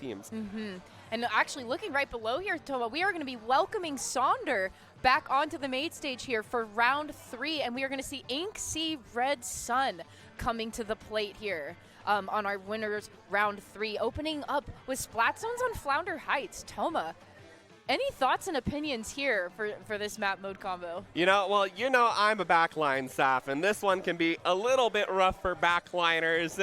teams. And actually, looking right below here, Toma, we are going to be welcoming Sonder back onto the main stage here for round 3, and we are going to see InC Red Sun coming to the plate here on our winners round 3, opening up with Splat Zones on Flounder Heights. Toma, any thoughts and opinions here for this map mode combo? Well, I'm a backline Saf, and this one can be a little bit rough for backliners.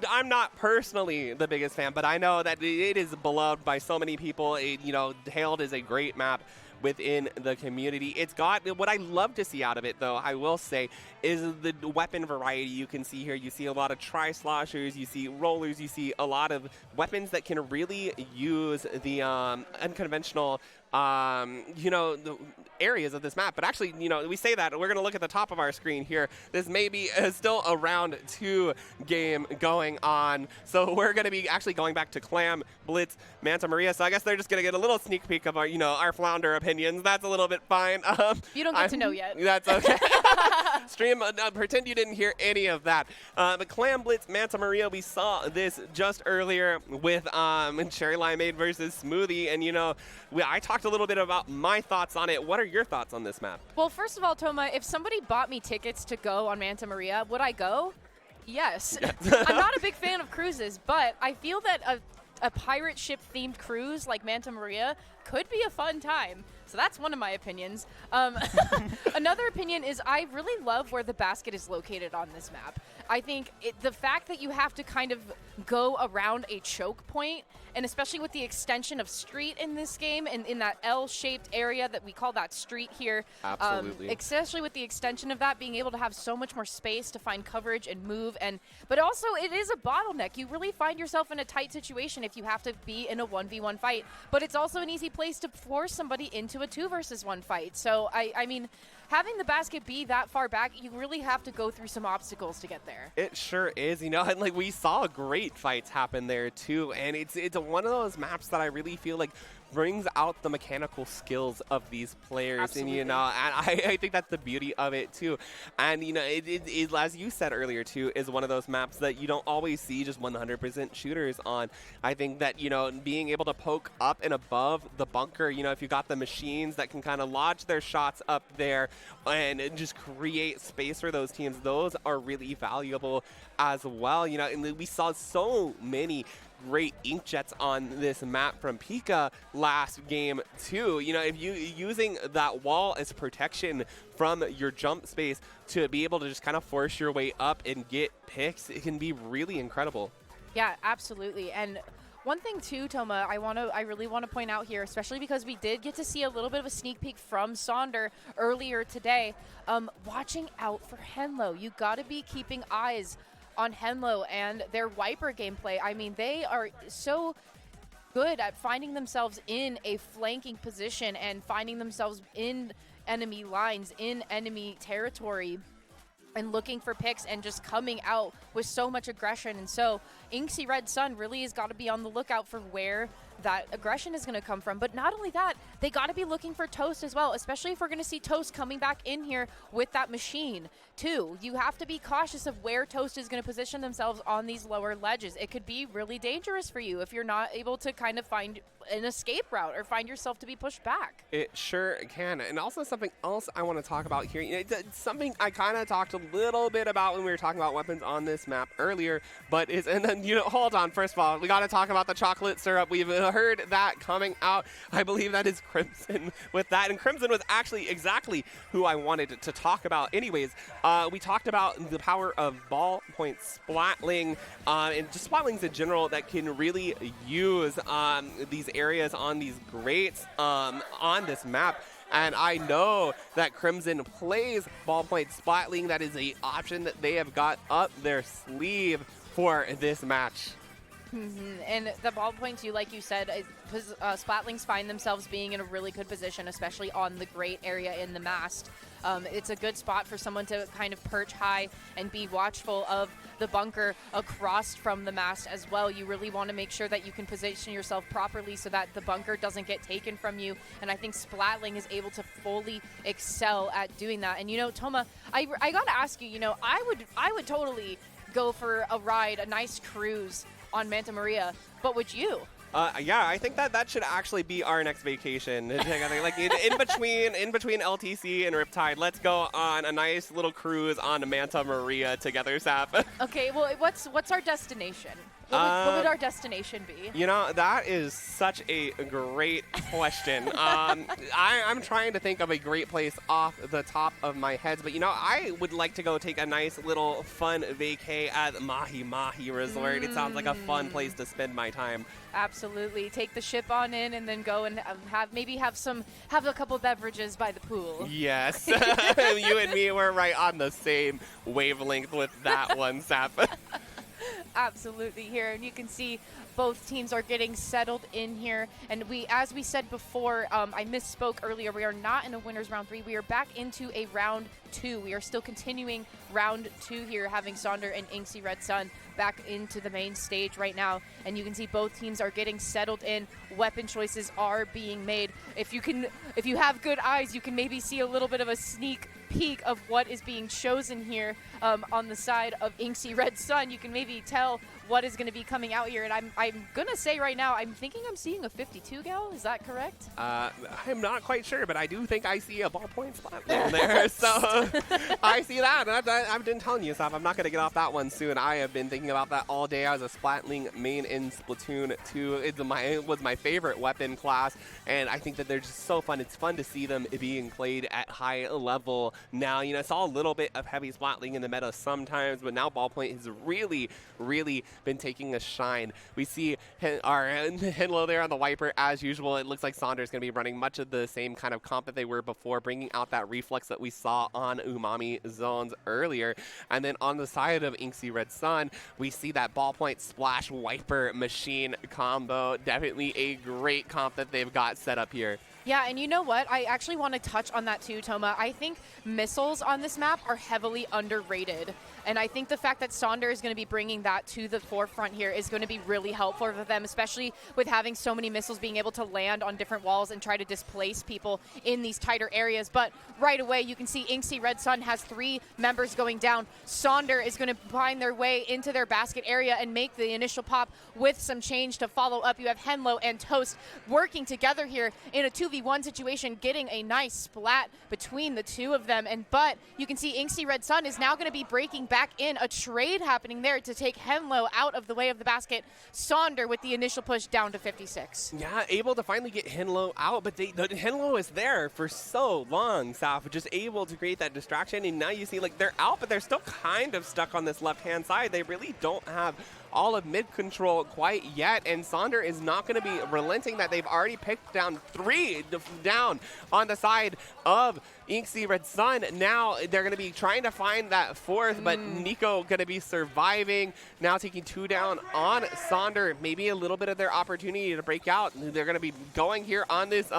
I'm not personally the biggest fan, but I know that it is beloved by so many people. Hailed as a great map within the community. It's got what I love to see out of it, though, I will say, is the weapon variety you can see here. You see a lot of tri-sloshers, you see rollers, you see a lot of weapons that can really use the unconventional the areas of this map. But actually, we say that, we're going to look at the top of our screen here. This may be still a round 2 game going on. So we're going to be actually going back to Clam, Blitz, Manta Maria. So I guess they're just going to get a little sneak peek of our, our Flounder opinions. That's a little bit fine. You don't get to know yet. That's okay. Stream, pretend you didn't hear any of that. But Clam, Blitz, Manta Maria, we saw this just earlier with Cherry Limeade versus Smoothie. And, I talked a little bit about my thoughts on it. What are your thoughts on this map? Well, first of all, Toma, if somebody bought me tickets to go on Manta Maria, would I go? Yes. I'm not a big fan of cruises, but I feel that a pirate ship themed cruise like Manta Maria could be a fun time. So that's one of my opinions. Another opinion is I really love where the basket is located on this map. I think the fact that you have to kind of go around a choke point, and especially with the extension of street in this game, and in that L-shaped area that we call that street here. Absolutely. Especially with the extension of that, being able to have so much more space to find coverage and move. But also, it is a bottleneck. You really find yourself in a tight situation if you have to be in a 1v1 fight. But it's also an easy place to force somebody into a 2 versus 1 fight. So, I mean, having the basket be that far back, you really have to go through some obstacles to get there. It sure is, and like we saw great fights happen there too, and it's one of those maps that I really feel like brings out the mechanical skills of these players. Absolutely. And I think that's the beauty of it too. And it, as you said earlier too, is one of those maps that you don't always see just 100% shooters on. I think that being able to poke up and above the bunker, if you got the machines that can kind of lodge their shots up there and just create space for those teams, those are really valuable as well. And we saw so many great inkjets on this map from Pika last game too. If you using that wall as protection from your jump space to be able to just kind of force your way up and get picks, it can be really incredible. Yeah, absolutely. And one thing too, Toma, I really want to point out here, especially because we did get to see a little bit of a sneak peek from Sonder earlier today. Watching out for Henlo. You got to be keeping eyes on Henlo and their Wiper gameplay. I mean, they are so good at finding themselves in a flanking position and finding themselves in enemy lines, in enemy territory, and looking for picks and just coming out with so much aggression. And so InC Red Sun really has got to be on the lookout for where that aggression is going to come from. But not only that, they got to be looking for Toast as well, especially if we're going to see Toast coming back in here with that machine too. You have to be cautious of where Toast is going to position themselves on these lower ledges. It could be really dangerous for you if you're not able to kind of find an escape route or find yourself to be pushed back. It sure can. And also something else I want to talk about here, it's something I kind of talked a little bit about when we were talking about weapons on this map earlier, but hold on, first of all, we got to talk about the chocolate syrup. We've heard that coming out. I believe that is Crimson with that, and Crimson was actually exactly who I wanted to talk about. Anyways, we talked about the power of ballpoint splatling and just splatlings in general that can really use these areas on these grates on this map. And I know that Crimson plays ballpoint splatling. That is an option that they have got up their sleeve for this match. And the ballpoint too, like you said, splatlings find themselves being in a really good position, especially on the grate area in the mast. It's a good spot for someone to kind of perch high and be watchful of the bunker across from the mast as well. You really want to make sure that you can position yourself properly so that the bunker doesn't get taken from you. And I think Splatling is able to fully excel at doing that. And Toma, I got to ask you, I would totally go for a ride, a nice cruise on Manta Maria, but would you? Yeah, I think that should actually be our next vacation. Like in between LTC and Riptide, let's go on a nice little cruise on Manta Maria together, Sap. Okay, well, what's our destination? What would our destination be? You know, that is such a great question. I'm trying to think of a great place off the top of my head, but you know, I would like to go take a nice little fun vacay at Mahi Mahi Resort. It sounds like a fun place to spend my time. Absolutely. Take the ship on in and then go and have a couple beverages by the pool. Yes. You and me were right on the same wavelength with that one, Sap. Absolutely here, and you can see both teams are getting settled in here, and as we said before, I misspoke earlier, we are not in a winners round 3, we are back into a round 2. We are still continuing round 2 here, having Sonder and InC Red Sun back into the main stage right now, and you can see both teams are getting settled in. Weapon choices are being made. If you have good eyes, you can maybe see a little bit of a sneak peek of what is being chosen here on the side of InC Red Sun. You can maybe tell what is going to be coming out here, and I'm gonna say right now, I'm thinking I'm seeing a 52 gal. Is that correct? I'm not quite sure, but I do think I see a ballpoint spot there. So I see that. I've been telling you, Saf, I'm not gonna get off that one soon. I have been thinking about that all day. I was a Splatling main in Splatoon 2. It was my favorite weapon class, and I think that they're just so fun. It's fun to see them being played at high level now. You know, I saw a little bit of heavy Splatling in the meta sometimes, but now ballpoint has really been taking a shine. We see our Henlo there on the wiper as usual. It looks like Sonder is going to be running much of the same kind of comp that they were before, bringing out that reflex that we saw on Umami Zones earlier. And then on the side of InC Red Sun, we see that ballpoint splash wiper machine combo. Definitely a great comp that they've got set up here. Yeah, and you know what? I actually want to touch on that too, Toma. I think missiles on this map are heavily underrated. And I think the fact that Sonder is going to be bringing that to the forefront here is going to be really helpful for them, especially with having so many missiles being able to land on different walls and try to displace people in these tighter areas. But right away, you can see InC Red Sun has 3 members going down. Sonder is going to find their way into their basket area and make the initial pop with some change to follow up. You have Henlo and Toast working together here in a 2v1 situation, getting a nice splat between the two of them. But you can see InC Red Sun is now going to be breaking back in, a trade happening there to take Henlo out of the way of the basket. Sonder with the initial push down to 56. Yeah, able to finally get Henlo out, but the Henlo is there for so long, Saf, just able to create that distraction, and now you see like they're out, but they're still kind of stuck on this left-hand side. They really don't have all of mid control quite yet, and Sonder is not going to be relenting that. They've already picked down 3 down on the side of InC Red Sun. Now they're going to be trying to find that 4th, but Nico going to be surviving. Now taking 2 down on Sonder. Maybe a little bit of their opportunity to break out. They're going to be going here on this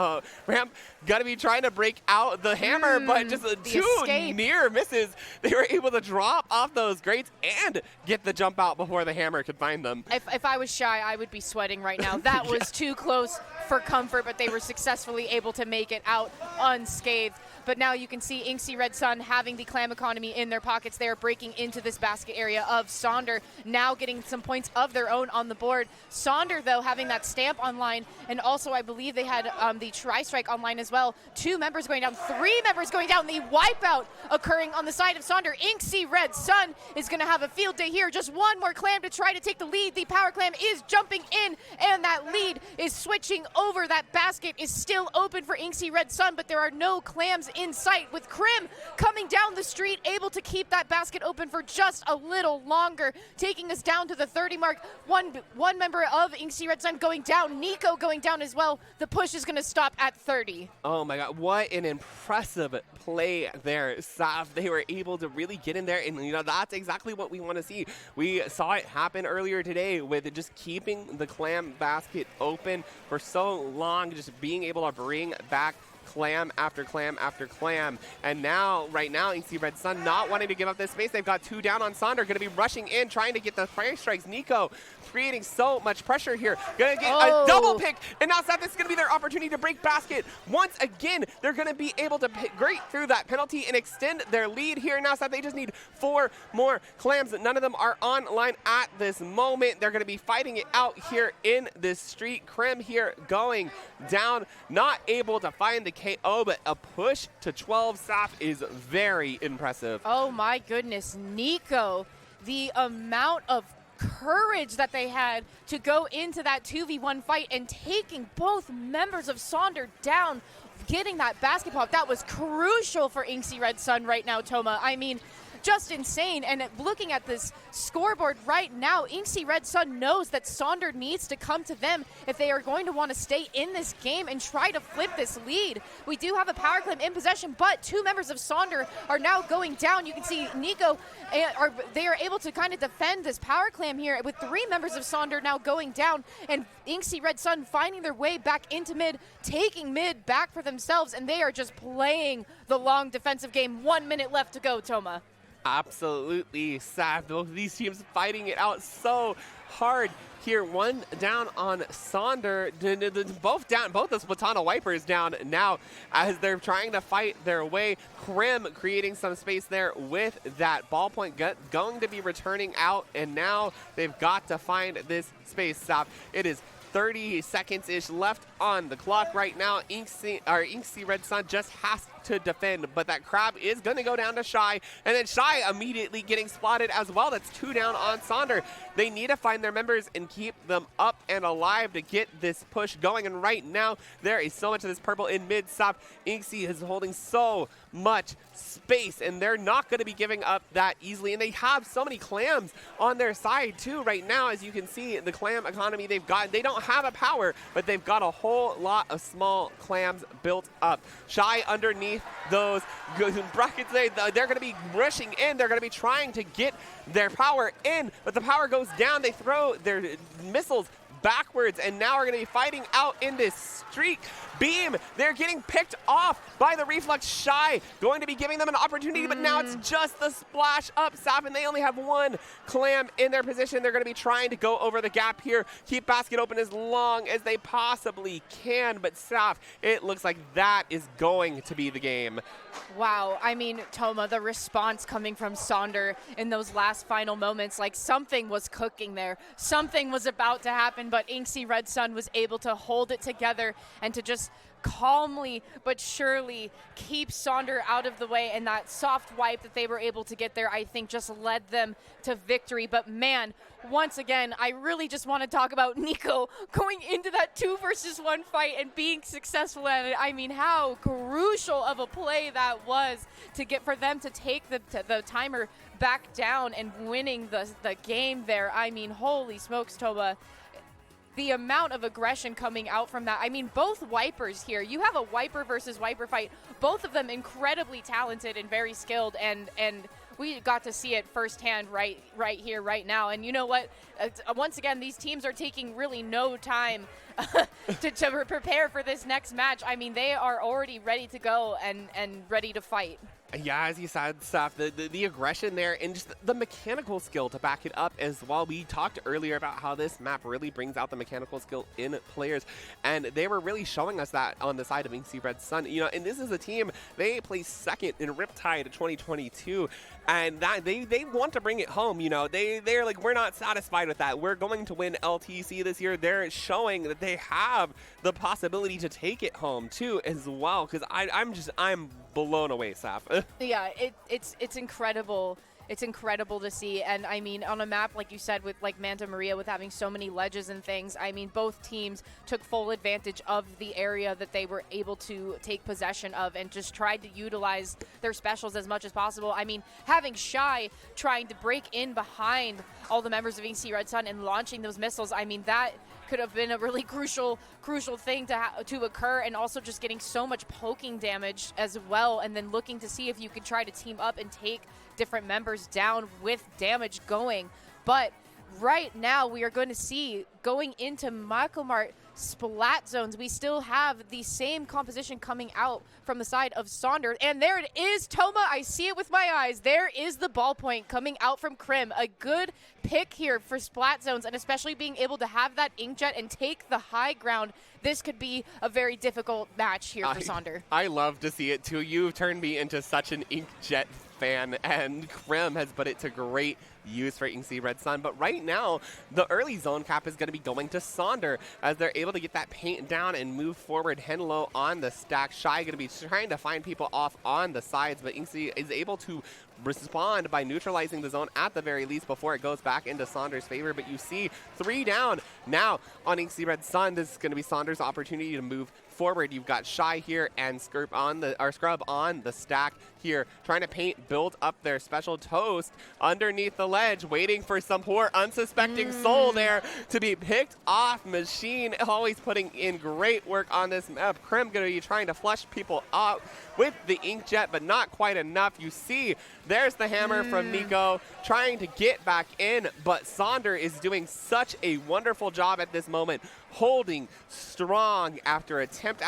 ramp. Going to be trying to break out the hammer, but just 2 near misses. They were able to drop off those grates and get the jump out before the hammer could find them. If I was shy, I would be sweating right now. That was too close for comfort, but they were successfully able to make it out unscathed. But now you can see InC Red Sun having the clam economy in their pockets. They are breaking into this basket area of Sonder, now getting some points of their own on the board. Sonder, though, having that stamp online, and also I believe they had the tri-strike online as well. 2 members going down, 3 members going down. The wipeout occurring on the side of Sonder. InC Red Sun is going to have a field day here. Just one more clam to try to take the lead. The power clam is jumping in, and that lead is switching over. That basket is still open for InC Red Sun, but there are no clams in sight, with Krim coming down the street, able to keep that basket open for just a little longer, taking us down to the 30 mark. One member of InC Red Sun going down, Nico going down as well. The push is going to stop at 30. Oh my god, what an impressive play there, Saf. They were able to really get in there, and you know, that's exactly what we want to see. We saw it happen earlier today with just keeping the clam basket open for so long, just being able to bring back clam after clam after clam. And now, right now, InC Red Sun not wanting to give up this space. They've got 2 down on Sonder, going to be rushing in, trying to get the fire strikes. Nico creating so much pressure here. Going to get a double pick, and now Seth, this is going to be their opportunity to break basket. Once again, they're going to be able to break through that penalty and extend their lead here. Now Seth, they just need 4 more clams. None of them are online at this moment. They're going to be fighting it out here in this street. Krim here going down, not able to find the KO, but a push to 12 Saf is very impressive. Oh my goodness, Nico, the amount of courage that they had to go into that 2v1 fight and taking both members of Sonder down, getting that basket pop, that was crucial for InC Red Sun right now, Toma. I mean, just insane. And looking at this scoreboard right now, InC Red Sun knows that Sonder needs to come to them if they are going to want to stay in this game and try to flip this lead. We do have a power clam in possession, but 2 members of Sonder are now going down. You can see Nico, they are able to kind of defend this power clam here with 3 members of Sonder now going down, and InC Red Sun finding their way back into mid, taking mid back for themselves, and they are just playing the long defensive game. 1 minute left to go, Toma. Absolutely, Saf. Both of these teams fighting it out so hard here. 1 down on Sonder. Both down. Both the Splatana Wipers down now as they're trying to fight their way. Krim creating some space there with that ballpoint going to be returning out, and now they've got to find this space, Saf. It is 30 seconds-ish left on the clock right now. InC Red Sun just has to defend, but that crab is going to go down to Shy, and then Shy immediately getting spotted as well. That's 2 down on Sonder. They need to find their members and keep them up and alive to get this push going, and right now there is so much of this purple in mid-stop. InC is holding so much space, and they're not going to be giving up that easily, and they have so many clams on their side too right now. As you can see, the clam economy they've got, they don't have a power, but they've got a whole lot of small clams built up. Shy underneath those brackets, they're going to be rushing in. They're going to be trying to get their power in, but the power goes down. They throw their missiles backwards, and now we're going to be fighting out in this streak. Beam, they're getting picked off by the Reflux. Shy going to be giving them an opportunity, but now it's just the splash up, Saf, and they only have 1 clam in their position. They're going to be trying to go over the gap here, keep basket open as long as they possibly can, but Saf, it looks like that is going to be the game. Wow, I mean, Toma, the response coming from Sonder in those last final moments, like something was cooking there. Something was about to happen, but InC Red Sun was able to hold it together and to just calmly but surely keep Sonder out of the way, and that soft wipe that they were able to get there, I think, just led them to victory. But man, once again, I really just want to talk about Nico going into that 2 versus 1 fight and being successful at it. I mean, how crucial of a play that was to get for them to take the timer back down and winning the game there. I mean, holy smokes, Toba. The amount of aggression coming out from that. I mean, both Wipers here. You have a Wiper versus Wiper fight. Both of them incredibly talented and very skilled, and we got to see it firsthand right here, right now. And you know what? Once again, these teams are taking really no time to prepare for this next match. I mean, they are already ready to go and ready to fight. Yeah, as you said, Seth, the aggression there and just the mechanical skill to back it up as well. We talked earlier about how this map really brings out the mechanical skill in players, and they were really showing us that on the side of InC Red Sun. You know, and this is a team, they placed 2nd in Riptide 2022, and that they want to bring it home. You know, they're like, we're not satisfied with that. We're going to win LTC this year. They're showing that they have the possibility to take it home too as well, because I'm blown away, Saf. Yeah, it's incredible. It's incredible to see. And I mean, on a map, like you said, with like Manta Maria, with having so many ledges and things, I mean, both teams took full advantage of the area that they were able to take possession of and just tried to utilize their specials as much as possible. I mean, having Shy trying to break in behind all the members of InC Red Sun and launching those missiles, I mean, that could have been a really crucial thing to occur, and also just getting so much poking damage as well, and then looking to see if you could try to team up and take different members down with damage going. But right now we are going to see going into Micromart Splat zones. We still have the same composition coming out from the side of Sonder. And there it is, Toma. I see it with my eyes. There is the ballpoint coming out from Krim. A good pick here for Splat zones, and especially being able to have that Inkjet and take the high ground. This could be a very difficult match here for Sonder. I love to see it too. You've turned me into such an Inkjet fan, and Krim has put it to great use for InC Red Sun. But right now, the early zone cap is going to be going to Sonder as they're able to get that paint down and move forward. Henlo on the stack. Shy going to be trying to find people off on the sides, but InC is able to respond by neutralizing the zone at the very least before it goes back into Sonder's favor. But you see 3 down now on InC Red Sun. This is going to be Sonder's opportunity to move forward. You've got Shy here and Scrub on the stack here, trying to paint, build up their special toast underneath the ledge, waiting for some poor unsuspecting soul there to be picked off. Machine always putting in great work on this map. Krim going to be trying to flush people out with the Inkjet, but not quite enough. You see, there's the hammer from Nico trying to get back in, but Sonder is doing such a wonderful job at this moment, holding strong after attempt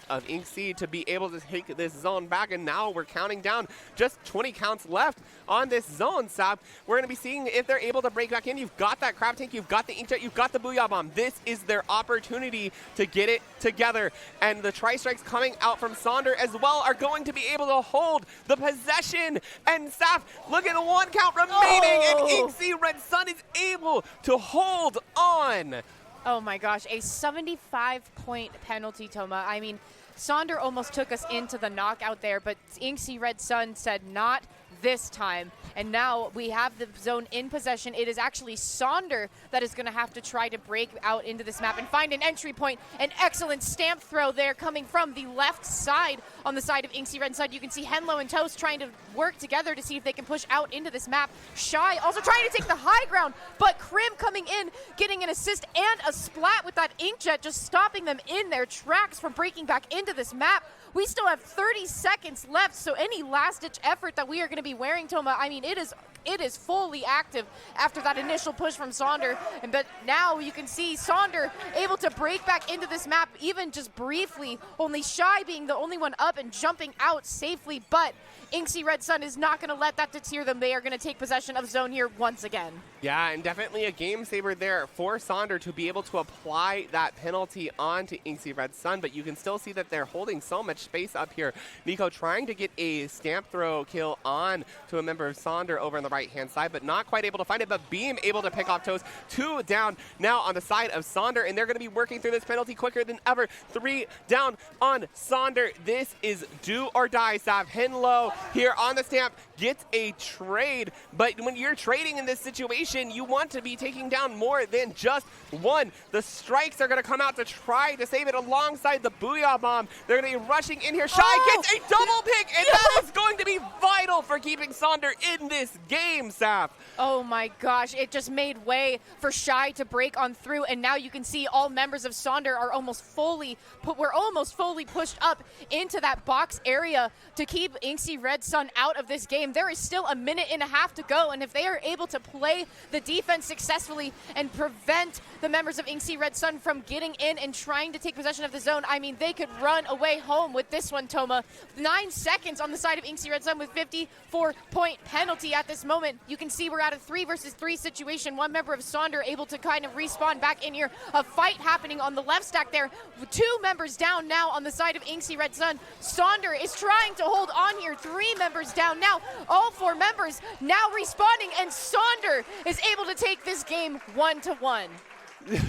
of InC to be able to take this zone back. And now we're counting down, just 20 counts left on this zone, Sap. We're going to be seeing if they're able to break back in. You've got that crab tank, you've got the Inkjet, you've got the Booyah Bomb. This is their opportunity to get it together. And the tri-strikes coming out from Sonder as well are going to be able to hold the possession. And Sap, look at the 1 count remaining, and InC Red Sun is able to hold on. Oh my gosh, a 75-point penalty, Toma. I mean, Sonder almost took us into the knockout there, but InC Red Sun said not this time. And now we have the zone in possession. It is actually Sonder that is going to have to try to break out into this map and find an entry point. An excellent stamp throw there coming from the left side on the side of InC Red Sun. You can see Henlo and Toast trying to work together to see if they can push out into this map. Shy also trying to take the high ground, but Krim coming in, getting an assist and a splat with that Inkjet, just stopping them in their tracks from breaking back into this map. We still have 30 seconds left, so any last-ditch effort that we are going to be wearing, Toma, I mean, it is fully active after that initial push from Sonder. But now you can see Sonder able to break back into this map, even just briefly, only Shy being the only one up and jumping out safely. But InC Red Sun is not going to let that deter them. They are going to take possession of zone here once again. Yeah, and definitely a game saver there for Sonder to be able to apply that penalty onto InC Red Sun, but you can still see that they're holding so much space up here. Nico trying to get a stamp throw kill on to a member of Sonder over on the right-hand side, but not quite able to find it, but Beam able to pick off Toast. 2 down now on the side of Sonder, and they're going to be working through this penalty quicker than ever. 3 down on Sonder. This is do or die, Sav. Henlo here on the stamp gets a trade, but when you're trading in this situation, you want to be taking down more than just one. The strikes are going to come out to try to save it alongside the Booyah Bomb. They're going to be rushing in here. Shy gets a double pick, and that is going to be vital for keeping Sonder in this game, Saf. Oh my gosh, it just made way for Shy to break on through, and now you can see all members of Sonder are almost fully pushed up into that box area to keep InC Red Sun out of this game. There is still a minute and a half to go, and if they are able to play the defense successfully and prevent the members of InC Red Sun from getting in and trying to take possession of the zone, I mean, they could run away home with this one, Toma. 9 seconds on the side of InC Red Sun with 54-point penalty at this moment. You can see we're at a 3 versus 3 situation. One member of Sonder able to kind of respawn back in here. A fight happening on the left stack there. 2 members down now on the side of InC Red Sun. Sonder is trying to hold on here. 3 members down now. All 4 members now respawning, and Sonder is able to take this game 1-1.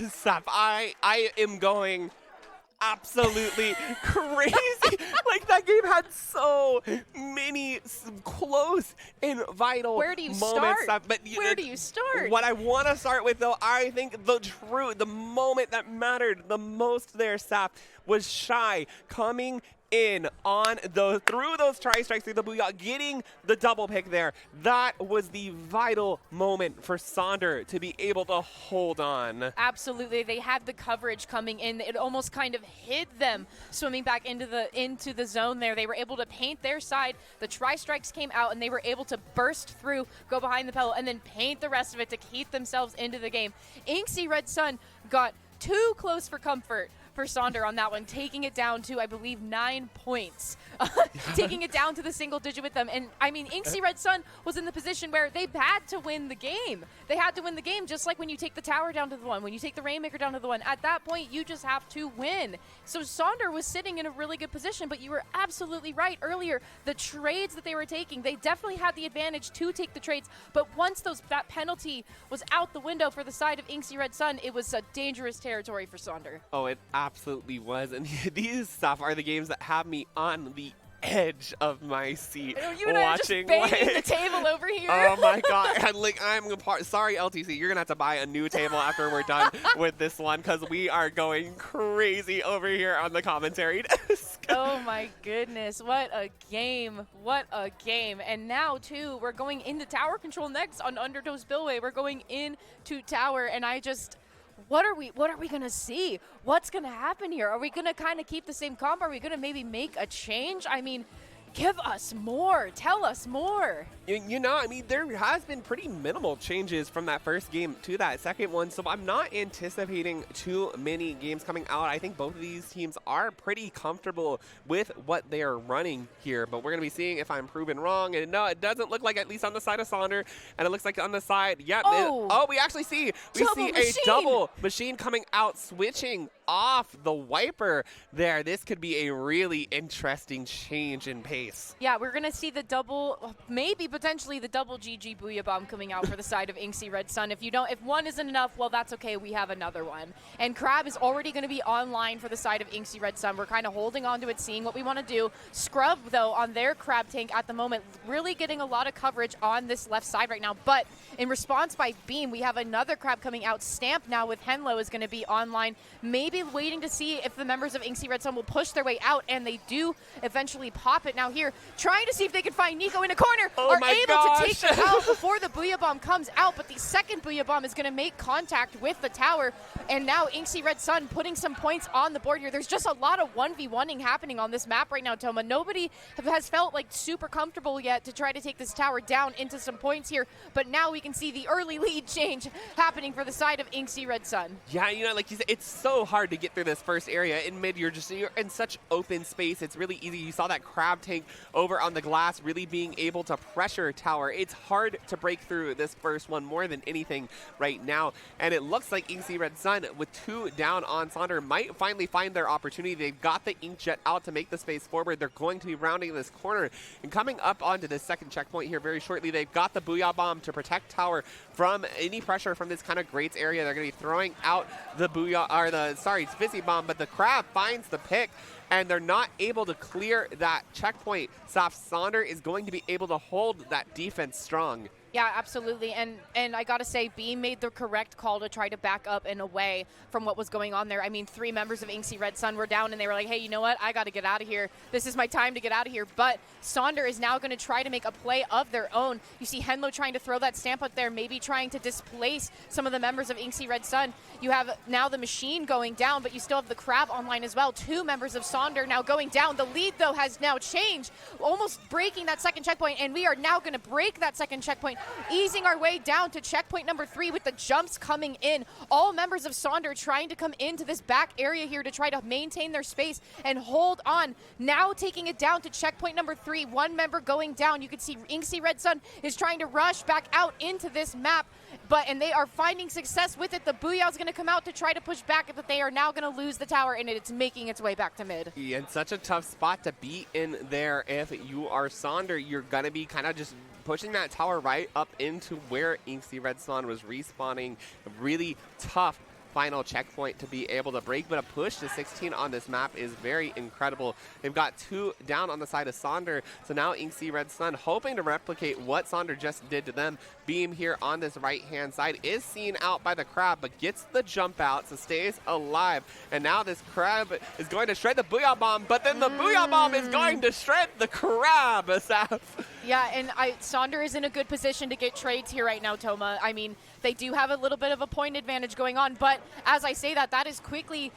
Sap, I am going absolutely crazy. Like, that game had so many close and vital Where do you moments. start? But Where do you start? What I want to start with, though, I think the moment that mattered the most there, Sap, was Shy coming in on through those tri-strikes through the Booyah, getting the double pick there. That was the vital moment for Sonder to be able to hold on. Absolutely. They had the coverage coming in. It almost kind of hid them swimming back into the zone there. They were able to paint their side. The tri-strikes came out, and they were able to burst through, go behind the pedal, and then paint the rest of it to keep themselves into the game. InC Red Sun got too close for comfort for Sonder on that one, taking it down to, I believe, 9 points. Taking it down to the single digit with them. And, I mean, InC Red Sun was in the position where they had to win the game. They had to win the game, just like when you take the tower down to the one, when you take the Rainmaker down to the one. At that point, you just have to win. So Sonder was sitting in a really good position, but you were absolutely right earlier. The trades that they were taking, they definitely had the advantage to take the trades, but once that penalty was out the window for the side of InC Red Sun, it was a dangerous territory for Sonder. Oh, it absolutely was. And these stuff are the games that have me on the edge of my seat you and watching. I are just banging the table over here. Oh my god! Sorry, LTC, you're gonna have to buy a new table after we're done with this one, because we are going crazy over here on the commentary desk. Oh my goodness, what a game. What a game. And now too, we're going into tower control next on Undertow Spillway. We're going into tower, and what are we going to see? What's going to happen here? Are we going to kind of keep the same comp? Are we going to maybe make a change? I mean, give us more. Tell us more. You know, I mean, there has been pretty minimal changes from that first game to that second one, so I'm not anticipating too many games coming out. I think both of these teams are pretty comfortable with what they are running here, but we're going to be seeing if I'm proven wrong. And no, it doesn't look like, at least on the side of Sonder, and it looks like on the side, yep. We actually see a double machine coming out, switching off the wiper there. This could be a really interesting change in pace. Yeah, we're going to see the double, maybe potentially the double GG Booyah Bomb coming out for the side of InC Red Sun. If one isn't enough, well, that's okay. We have another one. And Crab is already going to be online for the side of InC Red Sun. We're kind of holding on to it, seeing what we want to do. Scrub, though, on their Crab tank at the moment, really getting a lot of coverage on this left side right now. But in response by Beam, we have another Crab coming out. Stamp now with Henlo is going to be online, maybe waiting to see if the members of InC Red Sun will push their way out, and they do eventually pop it now here, trying to see if they can find Nico in a corner, able to take it out before the Booyah Bomb comes out, but the second Booyah Bomb is going to make contact with the tower, and now InC Red Sun putting some points on the board here. There's just a lot of 1v1ing happening on this map right now, Toma. Nobody has felt like super comfortable yet to try to take this tower down into some points here, but now we can see the early lead change happening for the side of InC Red Sun. Yeah, you know, like you said, it's so hard to get through this first area. In mid, you're in such open space. It's really easy. You saw that Crab tank over on the glass really being able to pressure tower. It's hard to break through this first one more than anything right now. And it looks like InC Red Sun, with 2 down on Sonder, might finally find their opportunity. They've got the Inkjet out to make the space forward. They're going to be rounding this corner and coming up onto this second checkpoint here very shortly. They've got the Booyah Bomb to protect tower from any pressure from this kind of Grates area. They're going to be throwing out the it's Fizzy Bomb, but the Crab finds the pick, and they're not able to clear that checkpoint. Sonder is going to be able to hold that defense strong. Yeah, absolutely. And I got to say, Beam made the correct call to try to back up and away from what was going on there. I mean, 3 members of InC Red Sun were down, and they were like, hey, you know what? I got to get out of here. This is my time to get out of here. But Sonder is now going to try to make a play of their own. You see Henlo trying to throw that stamp up there, maybe trying to displace some of the members of InC Red Sun. You have now the machine going down, but you still have the Crab online as well. 2 members of Sonder now going down. The lead, though, has now changed, almost breaking that second checkpoint, and we are now going to break that second checkpoint, easing our way down to checkpoint number 3 with the jumps coming in. All members of Sonder trying to come into this back area here to try to maintain their space and hold on. Now taking it down to checkpoint number 3. 1 member going down. You can see InC Red Sun is trying to rush back out into this map, and they are finding success with it. The Booyah is going to come out to try to push back, but they are now going to lose the tower, and it's making its way back to mid. Yeah, and such a tough spot to be in there. If you are Sonder, you're going to be kind of just pushing that tower right up into where InC Red Sun was respawning. Really tough final checkpoint to be able to break, but a push to 16 on this map is very incredible. They've got 2 down on the side of Sonder, so now InC Red Sun hoping to replicate what Sonder just did to them. Beam here on this right-hand side is seen out by the crab, but gets the jump out, so stays alive. And now this crab is going to shred the Booyah Bomb, but then the Booyah Bomb is going to shred the crab, Saf. Yeah, and Sonder is in a good position to get trades here right now, Toma. I mean, they do have a little bit of a point advantage going on, but as I say that is quickly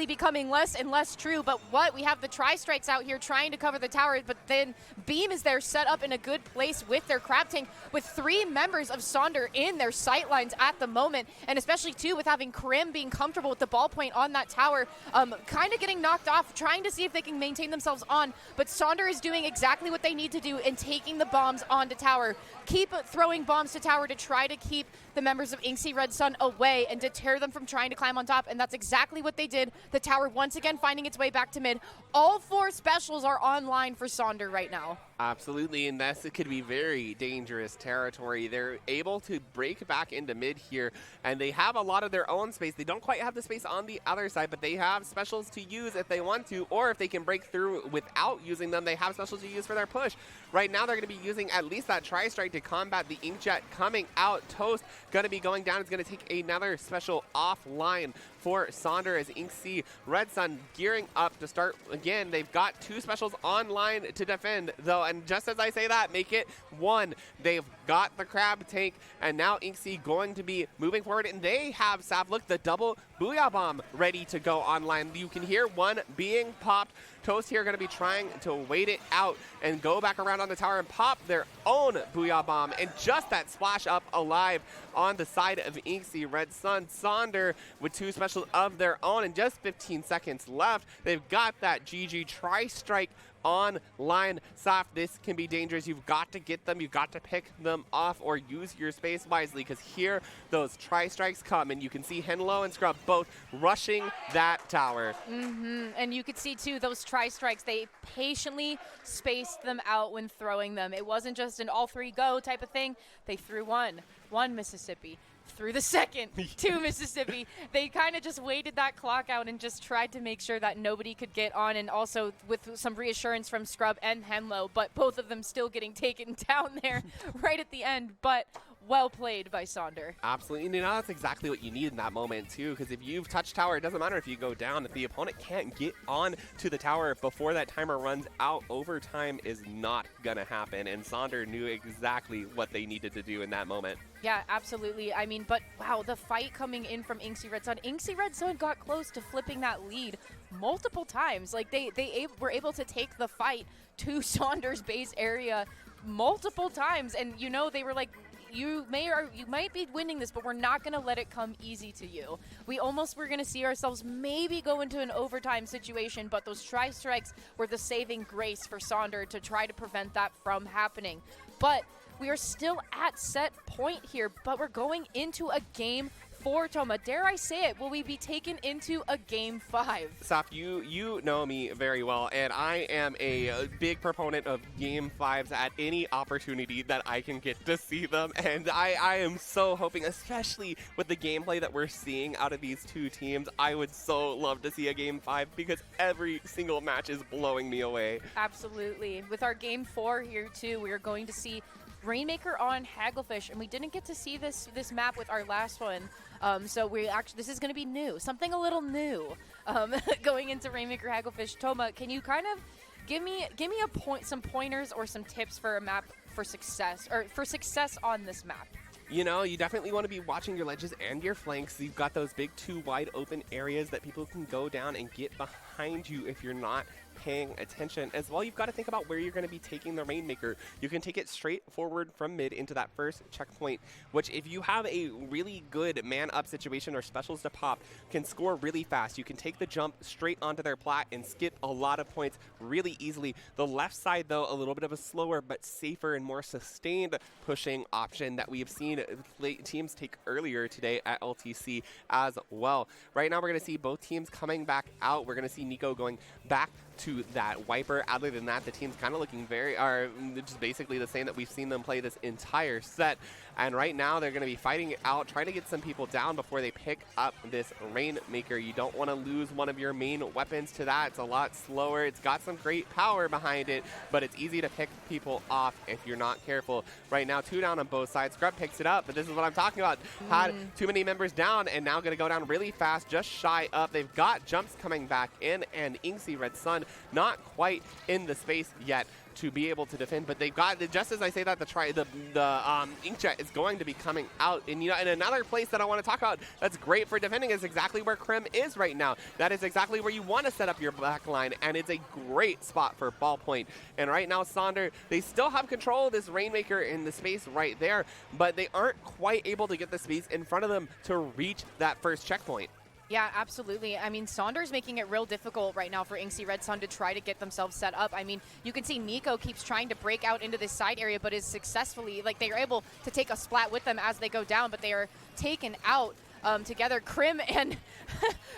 becoming less and less true. But we have the tri-strikes out here trying to cover the tower, but then Beam is there set up in a good place with their crab tank, with 3 members of Sonder in their sight lines at the moment, and especially too with having Krim being comfortable with the ballpoint on that tower, kind of getting knocked off, trying to see if they can maintain themselves on. But Sonder is doing exactly what they need to do and taking the bombs onto tower. Keep throwing bombs to tower to try to keep the members of InC Red Sun away and deter them from trying to climb on top, and that's exactly what they did. The tower once again finding its way back to mid. All 4 specials are online for Sonder right now. Absolutely, and it could be very dangerous territory. They're able to break back into mid here, and they have a lot of their own space. They don't quite have the space on the other side, but they have specials to use if they want to, or if they can break through without using them, they have specials to use for their push. Right now, they're going to be using at least that tri-strike to combat the Inkjet coming out. Toast going to be going down. It's going to take another special offline for Sonder as InC Red Sun gearing up to start again. They've got 2 specials online to defend, though, and just as I say that, make it 1. They've got the crab tank, and now InC going to be moving forward, and they have, Sav, look, the double Booyah Bomb ready to go online. You can hear one being popped. Toast here going to be trying to wait it out and go back around on the tower and pop their own Booyah Bomb, and just that splash up alive on the side of InC Red Sun. Sonder with 2 specials of their own and just 15 seconds left. They've got that GG tri-strike online. Saf, this can be dangerous. You've got to get them. You've got to pick them off or use your space wisely, because here those tri-strikes come, and you can see Henlo and Scrub both rushing that tower. And you could see, too, those tri-strikes, they patiently spaced them out when throwing them. It wasn't just an all 3 go type of thing. They threw one Mississippi, through the second, 2 Mississippi. They kind of just waited that clock out and just tried to make sure that nobody could get on, and also with some reassurance from Scrub and Henlo, but both of them still getting taken down there right at the end. But well played by Sonder. Absolutely, and that's exactly what you need in that moment too, because if you've touched tower, it doesn't matter if you go down. If the opponent can't get on to the tower before that timer runs out, overtime is not gonna happen, and Sonder knew exactly what they needed to do in that moment. Yeah, absolutely. I mean, but wow, the fight coming in from InC Red Sun. InC Red Sun got close to flipping that lead multiple times. Like they were able to take the fight to Sonder's base area multiple times, and you know, they were like, you might be winning this, but we're not going to let it come easy to you. We almost were going to see ourselves maybe go into an overtime situation, but those tri-strikes were the saving grace for Sonder to try to prevent that from happening. But we are still at set point here, but we're going into a game 4, Toma. Dare I say it, will we be taken into a game 5? Saf, you know me very well, and I am a big proponent of game 5s at any opportunity that I can get to see them, and I am so hoping, especially with the gameplay that we're seeing out of these 2 teams, I would so love to see a game 5, because every single match is blowing me away. Absolutely. With our game 4 here too, we are going to see Rainmaker on Hagglefish, and we didn't get to see this map with our last one. So this is going to be new, something a little new, going into Rainmaker Hagglefish. Toma, can you kind of give me some pointers or some tips for a map for success, or for success on this map? You know, you definitely want to be watching your ledges and your flanks. You've got those big 2 wide open areas that people can go down and get behind you if you're not paying attention. As well, you've got to think about where you're going to be taking the Rainmaker. You can take it straight forward from mid into that first checkpoint, which if you have a really good man-up situation or specials to pop, can score really fast. You can take the jump straight onto their plat and skip a lot of points really easily. The left side, though, a little bit of a slower but safer and more sustained pushing option that we have seen teams take earlier today at LTC as well. Right now, we're going to see both teams coming back out. We're going to see Nico going back to that wiper. Other than that, the team's kind of looking just basically the same that we've seen them play this entire set. And right now, they're going to be fighting it out, trying to get some people down before they pick up this Rainmaker. You don't want to lose one of your main weapons to that. It's a lot slower. It's got some great power behind it, but it's easy to pick people off if you're not careful. Right now, 2 down on both sides. Scrub picks it up, but this is what I'm talking about. Had too many members down, and now going to go down really fast, just shy up. They've got jumps coming back in, and InC Red Sun not quite in the space yet to be able to defend, but they've got, just as I say that, the Inkjet is going to be coming out. And you know, in another place that I want to talk about that's great for defending is exactly where Krim is right now. That is exactly where you want to set up your back line, and it's a great spot for ballpoint. And right now, Sonder, they still have control of this Rainmaker in the space right there, but they aren't quite able to get the space in front of them to reach that first checkpoint. Yeah, absolutely. I mean, Sonder's making it real difficult right now for InC Red Sun to try to get themselves set up. I mean, you can see Nico keeps trying to break out into this side area, but is successfully, like, they are able to take a splat with them as they go down, but they are taken out together. Krim and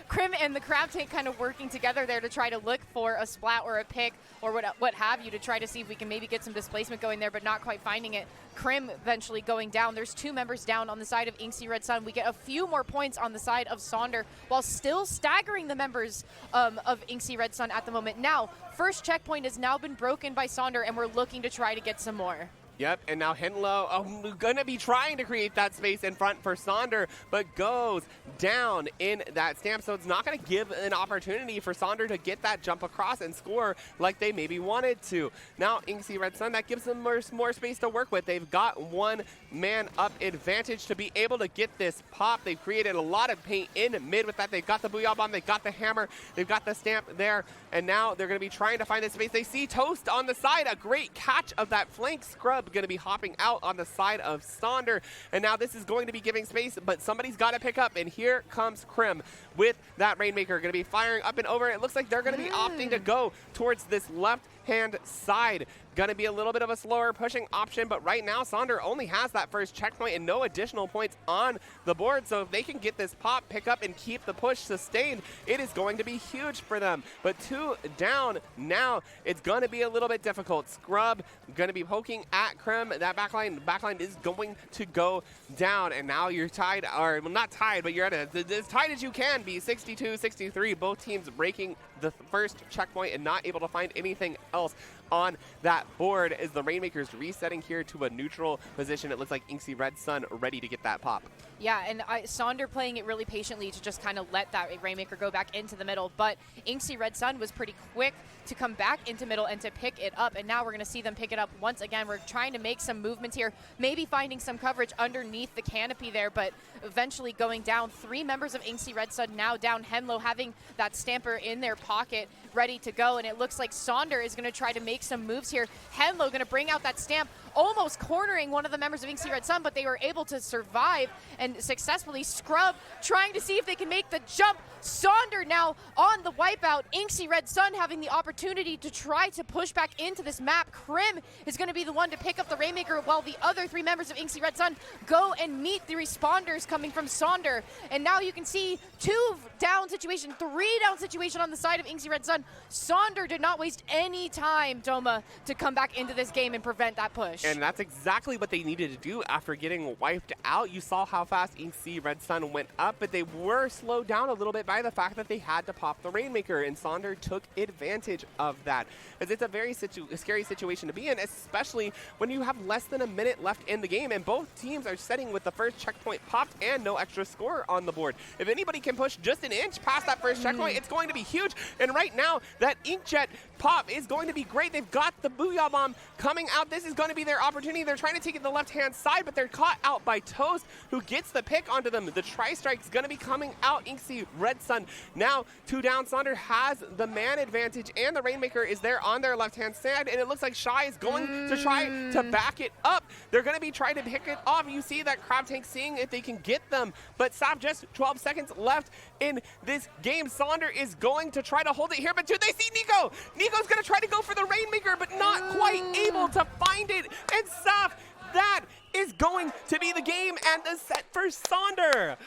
Krim and the Crab Tank kind of working together there to try to look for a splat or a pick or what have you, to try to see if we can maybe get some displacement going there, but not quite finding it. Krim eventually going down. There's 2 members down on the side of InC Red Sun. We get a few more points on the side of Sonder while still staggering the members of InC Red Sun at the moment. Now, first checkpoint has now been broken by Sonder, and we're looking to try to get some more. Yep, and now Henlo going to be trying to create that space in front for Sonder, but goes down in that stamp, so it's not going to give an opportunity for Sonder to get that jump across and score like they maybe wanted to. Now, InC Red Sun, that gives them more space to work with. They've got 1 man up advantage to be able to get this pop. They've created a lot of paint in mid with that. They've got the Booyah Bomb, they've got the hammer, they've got the stamp there, and now they're going to be trying to find this space. They see Toast on the side, a great catch of that flank. Scrub going to be hopping out on the side of Sonder, and now this is going to be giving space, but somebody's got to pick up, and here comes Krim with that Rainmaker, going to be firing up and over. It looks like they're going to be opting to go towards this left-hand side. Going to be a little bit of a slower pushing option, but right now Sonder only has that first checkpoint and no additional points on the board, so if they can get this pop, pick up, and keep the push sustained, it is going to be huge for them. But 2 down now, it's going to be a little bit difficult. Scrub going to be poking at Krim. That backline is going to go down, and now you're tied, or well, not tied, but you're at as tight as you can be, 62-63. Both teams breaking the first checkpoint and not able to find anything else on that board as the Rainmaker's resetting here to a neutral position. It looks like InC Red Sun ready to get that pop. Yeah, and Sonder playing it really patiently to just kind of let that Rainmaker go back into the middle, but InC Red Sun was pretty quick to come back into middle and to pick it up, and now we're going to see them pick it up once again. We're trying to make some movements here, maybe finding some coverage underneath the canopy there, but eventually going down. 3 members of InC Red Sun now down. Henlo having that stamper in their pocket ready to go, and it looks like Sonder is going to try to make some moves here. Henlo going to bring out that stamp, almost cornering one of the members of InC Red Sun, but they were able to survive and successfully. Scrub trying to see if they can make the jump. Sonder now on the wipeout. InC Red Sun having the opportunity to try to push back into this map. Krim is going to be the one to pick up the Rainmaker while the other 3 members of InC Red Sun go and meet the responders coming from Sonder. And now you can see 2 down situation, 3 down situation on the side of InC Red Sun. Sonder did not waste any time, Doma, to come back into this game and prevent that push. And that's exactly what they needed to do after getting wiped out. You saw how fast InC Red Sun went up, but they were slowed down a little bit by the fact that they had to pop the Rainmaker, and Sonder took advantage of that. As it's a very scary situation to be in, especially when you have less than a minute left in the game, and both teams are setting with the first checkpoint popped and no extra score on the board. If anybody can push just an inch past that first checkpoint, it's going to be huge. And right now, that Inkjet pop is going to be great. They've got the Booyah Bomb coming out. This is going to be their opportunity. They're trying to take it to the left-hand side, but they're caught out by Toast, who gets the pick onto them. The Tri-Strike's going to be coming out. InC Red Sun now 2 down. Sonder has the man advantage, and the Rainmaker is there on their left-hand side, and it looks like Shy is going to try to back it up. They're going to be trying to pick it off. You see that Crab Tank seeing if they can get them, but Sav, just 12 seconds left in this game. Sonder is going to try to hold it here, but do they see Nico? Nico's going to try to go for the Rainmaker, but not quite able to find it. And Sav, that is going to be the game and the set for Sonder.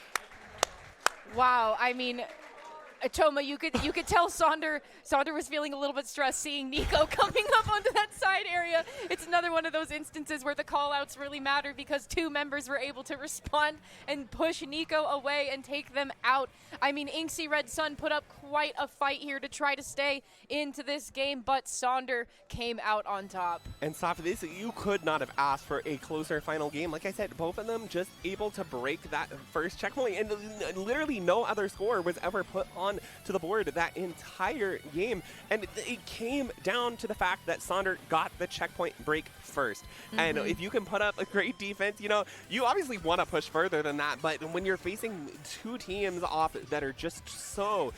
Wow, I mean, Toma, you could tell Sonder was feeling a little bit stressed seeing Nico coming up onto that side area. It's another one of those instances where the call-outs really matter because two members were able to respond and push Nico away and take them out. I mean, InC Red Sun put up quite a fight here to try to stay into this game, but Sonder came out on top. And Saf, this you could not have asked for a closer final game. Like I said, both of them just able to break that first checkpoint, and literally no other score was ever put on to the board that entire game. And it came down to the fact that Sonder got the checkpoint break first. And if you can put up a great defense, you obviously want to push further than that. But when you're facing two teams off that are just so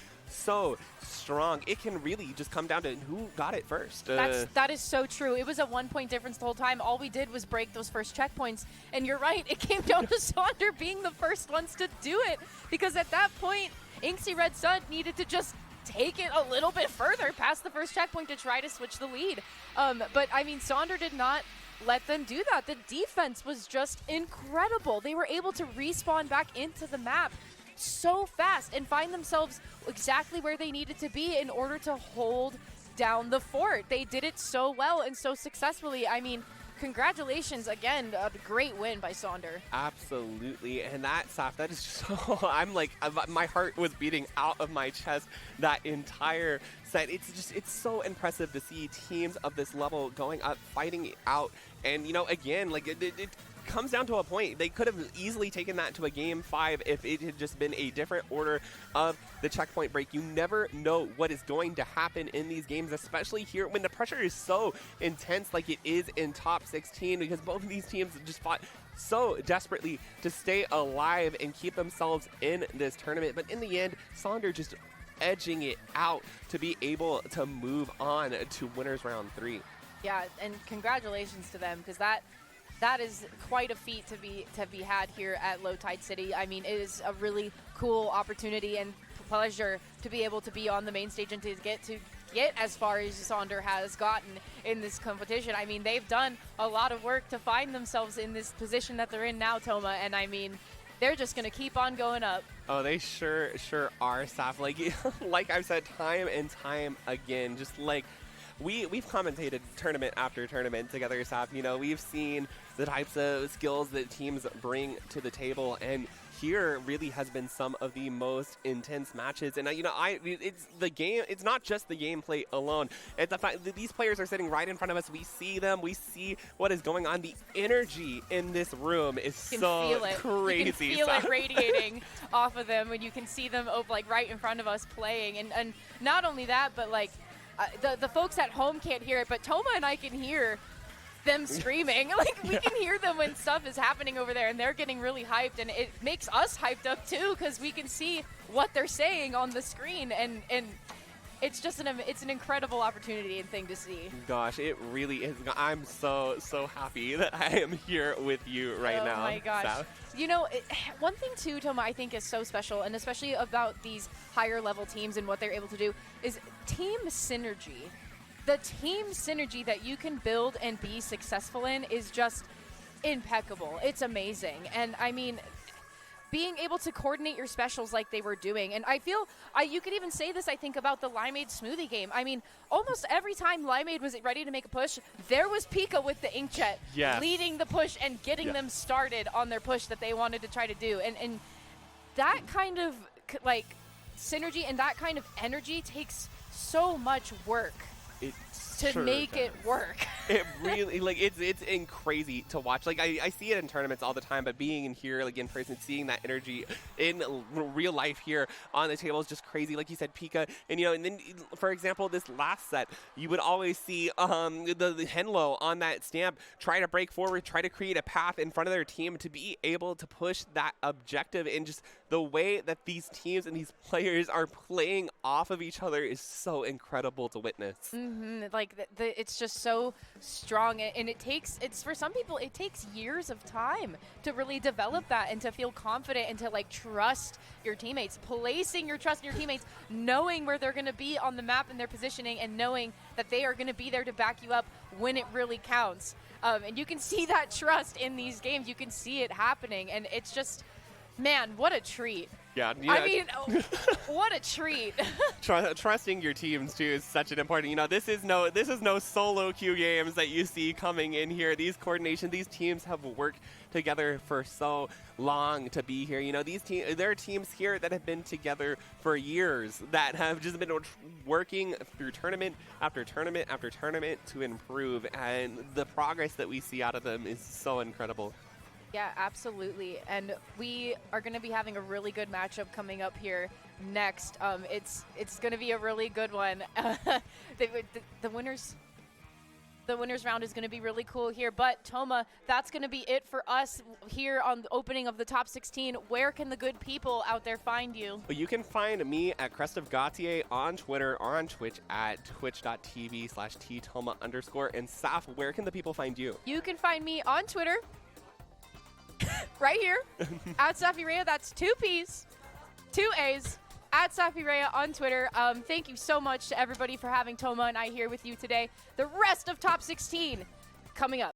strong, it can really just come down to who got it first. That is so true. It was a 1-point difference the whole time. All we did was break those first checkpoints. And you're right, it came down to Sonder being the first ones to do it. Because at that point, InC Red Sun needed to just take it a little bit further past the first checkpoint to try to switch the lead. But I mean, Sonder did not let them do that. The defense was just incredible. They were able to respawn back into the map so fast and find themselves exactly where they needed to be in order to hold down the fort. They did it so well and so successfully. I mean, congratulations again, a great win by Sonder. Absolutely, and that is so, I'm like, my heart was beating out of my chest that entire set. It's so impressive to see teams of this level going up, fighting it out, and again, like it comes down to a point. They could have easily taken that to a game 5 if it had just been a different order of the checkpoint break. You never know what is going to happen in these games, especially here when the pressure is so intense like it is in top 16, because both of these teams just fought so desperately to stay alive and keep themselves in this tournament. But in the end, Sonder just edging it out to be able to move on to winners round 3. Yeah, and congratulations to them, because that is quite a feat to be had here at Low Tide City. I mean, it is a really cool opportunity and pleasure to be able to be on the main stage and to get as far as Sonder has gotten in this competition. I mean, they've done a lot of work to find themselves in this position that they're in now, Toma, and I mean, they're just going to keep on going up. Oh, they sure are, Saf. Like I've said time and time again, just like we've commentated tournament after tournament together, Saf. We've seen the types of skills that teams bring to the table, and here really has been some of the most intense matches. And it's the game. It's not just the gameplay alone. It's the fact that these players are sitting right in front of us. We see them. We see what is going on. The energy in this room is so crazy. You can feel it radiating off of them when you can see them right in front of us playing. And not only that, but the folks at home can't hear it, but Toma and I can hear them screaming. We can hear them when stuff is happening over there, and they're getting really hyped, and it makes us hyped up too, because we can see what they're saying on the screen, and it's just it's an incredible opportunity and thing to see. Gosh, it really is. I'm so happy that I am here with you right now. Oh my gosh. Saf. One thing too, Toma, I think is so special, and especially about these higher level teams and what they're able to do, is team synergy. The team synergy that you can build and be successful in is just impeccable. It's amazing. And I mean, being able to coordinate your specials like they were doing. And I feel, you could even say this, I think, about the Limeade Smoothie game. I mean, almost every time Limeade was ready to make a push, there was Pika with the inkjet leading the push and getting them started on their push that they wanted to try to do. And that kind of synergy and that kind of energy takes so much work to make it work. It really, it's crazy to watch. I see it in tournaments all the time, but being in here, in person, seeing that energy in real life here on the table is just crazy. Like you said, Pika, and then, for example, this last set, you would always see the Henlo on that stamp try to break forward, try to create a path in front of their team to be able to push that objective, and just the way that these teams and these players are playing off of each other is so incredible to witness. It's just so strong, and it's for some people it takes years of time to really develop that and to feel confident and to trust your teammates, placing your trust in your teammates, knowing where they're going to be on the map and their positioning, and knowing that they are going to be there to back you up when it really counts. And you can see that trust in these games. You can see it happening, and it's just, man, what a treat. Yeah, I mean, what a treat. Trusting your teams too is such an important. This is no solo queue games that you see coming in here. These these teams have worked together for so long to be here. There are teams here that have been together for years that have just been working through tournament after tournament after tournament to improve, and the progress that we see out of them is so incredible. Yeah, absolutely. And we are going to be having a really good matchup coming up here next. It's going to be a really good one. The winners round is going to be really cool here. But Toma, that's going to be it for us here on the opening of the top 16. Where can the good people out there find you? Well, you can find me at Crest of Gautier on Twitter or on Twitch at twitch.tv/ttoma_. And Saf, where can the people find you? You can find me on Twitter right here at Safirea. That's 2 P's, 2 A's, at Safirea on Twitter. Thank you so much to everybody for having Toma and I here with you today. The rest of top 16 coming up.